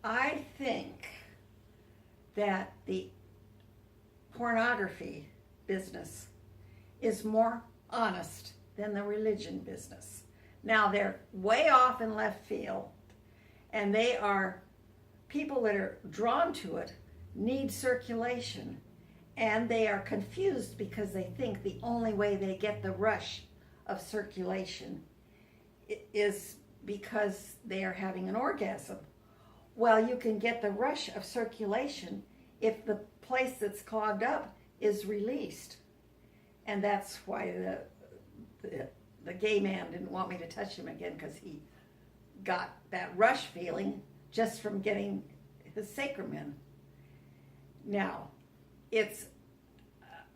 I think that the pornography business is more honest than the religion business. Now they're way off in left field, and they are people that are drawn to it need circulation, and they are confused because they think the only way they get the rush of circulation is because they are having an orgasm. Well, you can get the rush of circulation if the place that's clogged up is released. And that's why the gay man didn't want me to touch him again, because he got that rush feeling just from getting his sacrum in. Now,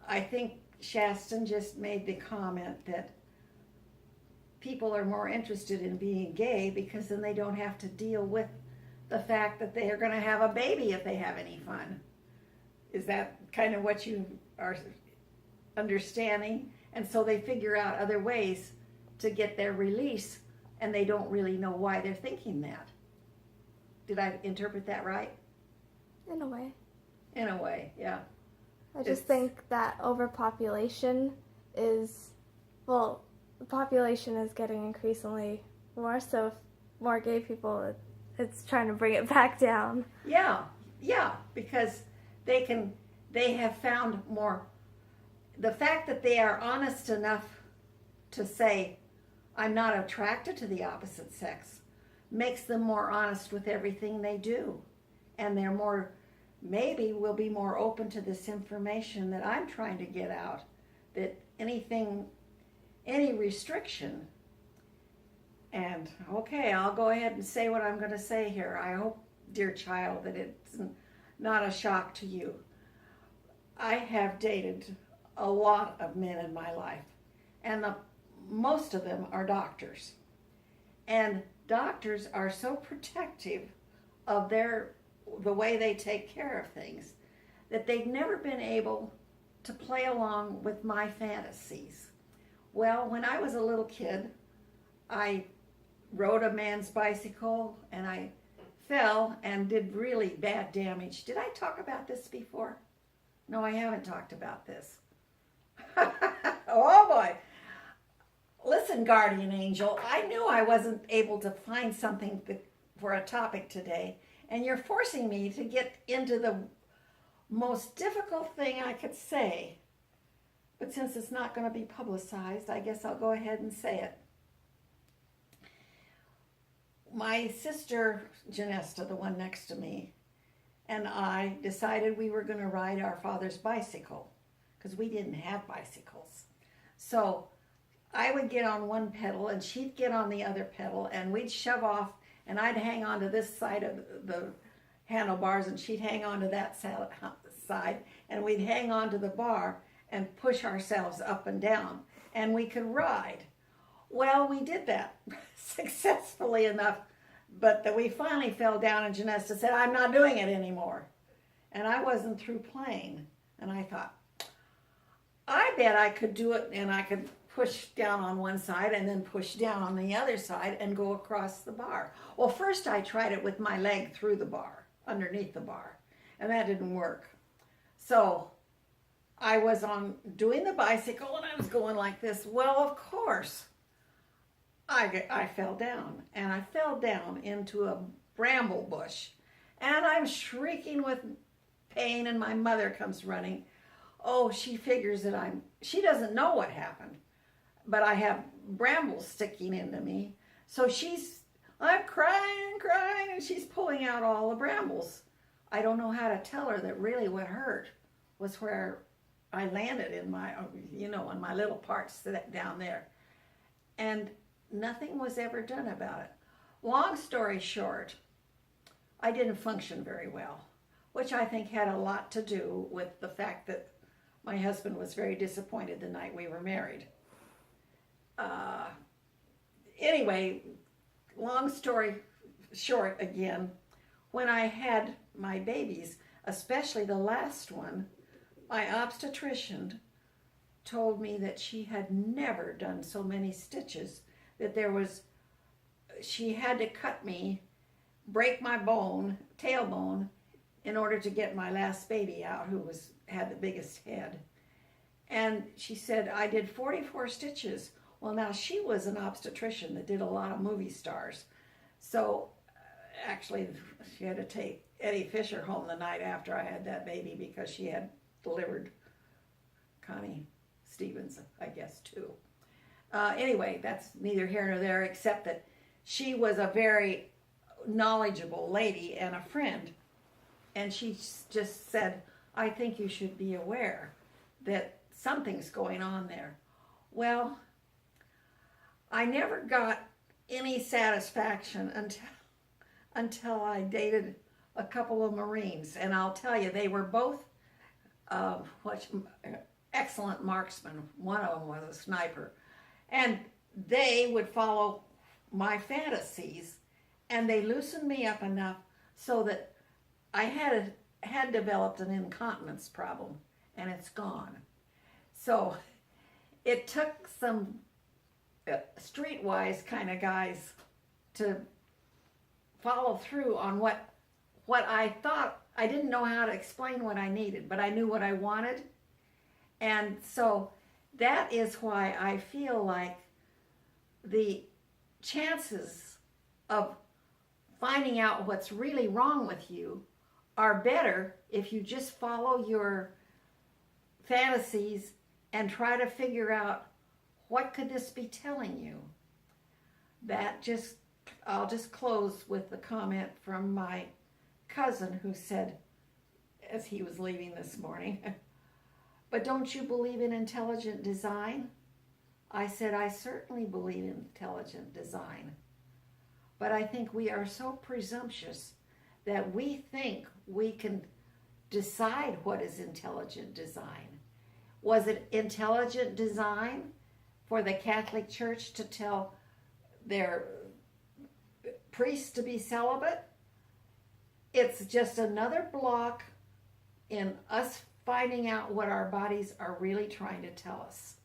I think Shaston just made the comment that people are more interested in being gay because then they don't have to deal with the fact that they are going to have a baby if they have any fun. Is that kind of what you are understanding? And so they figure out other ways to get their release, and they don't really know why they're thinking that. Did I interpret that right? In a way. In a way, yeah. I just think that overpopulation is, well, the population is getting increasingly more, so if more gay people, it's trying to bring it back down. Yeah, because they have found more, the fact that they are honest enough to say, I'm not attracted to the opposite sex, makes them more honest with everything they do. And they're more, maybe will be more open to this information that I'm trying to get out, that any restriction, and okay, I'll go ahead and say what I'm going to say here. I hope, dear child, that it's not a shock to you. I have dated a lot of men in my life, and most of them are doctors. And doctors are so protective of the way they take care of things that they've never been able to play along with my fantasies. Well, when I was a little kid, I rode a man's bicycle and I fell and did really bad damage. Did I talk about this before? No, I haven't talked about this. Oh boy. Listen, guardian angel, I knew I wasn't able to find something for a topic today, and you're forcing me to get into the most difficult thing I could say. But since it's not going to be publicized, I guess I'll go ahead and say it. My sister, Janesta, the one next to me, and I decided we were going to ride our father's bicycle because we didn't have bicycles. So I would get on one pedal and she'd get on the other pedal, and we'd shove off, and I'd hang on to this side of the handlebars and she'd hang on to that side, and we'd hang on to the bar and push ourselves up and down, and we could ride. Well, we did that successfully enough, but that we finally fell down, and Janessa said, I'm not doing it anymore. And I wasn't through playing. And I thought, I bet I could do it, and I could push down on one side and then push down on the other side and go across the bar. Well, first I tried it with my leg through the bar, underneath the bar, and that didn't work. So I was on doing the bicycle and I was going like this. Well, of course, I fell down, and I fell down into a bramble bush, and I'm shrieking with pain, and my mother comes running. Oh, she figures that she doesn't know what happened, but I have brambles sticking into me. So I'm crying, and she's pulling out all the brambles. I don't know how to tell her that really what hurt was where I landed in on my little parts down there. And nothing was ever done about it. Long story short, I didn't function very well, which I think had a lot to do with the fact that my husband was very disappointed the night we were married. Anyway, long story short again, when I had my babies, especially the last one, my obstetrician told me that she had never done so many stitches, that she had to cut me break my tailbone, in order to get my last baby out, who had the biggest head. And she said, I did 44 stitches. Well, now she was an obstetrician that did a lot of movie stars. So actually, she had to take Eddie Fisher home the night after I had that baby because she had delivered Connie Stevens, I guess, too. Anyway, that's neither here nor there, except that she was a very knowledgeable lady and a friend. And she just said, I think you should be aware that something's going on there. Well, I never got any satisfaction until I dated a couple of Marines. And I'll tell you, they were both excellent marksmen. One of them was a sniper. And they would follow my fantasies, and they loosened me up enough so that I had developed an incontinence problem, and it's gone. So it took some streetwise kind of guys to follow through on what I thought. I didn't know how to explain what I needed, but I knew what I wanted. And so that is why I feel like the chances of finding out what's really wrong with you are better if you just follow your fantasies and try to figure out, what could this be telling you? I'll just close with the comment from my cousin who said, as he was leaving this morning, but don't you believe in intelligent design? I said, I certainly believe in intelligent design. But I think we are so presumptuous that we think we can decide what is intelligent design. Was it intelligent design for the Catholic Church to tell their priests to be celibate? It's just another block in us finding out what our bodies are really trying to tell us.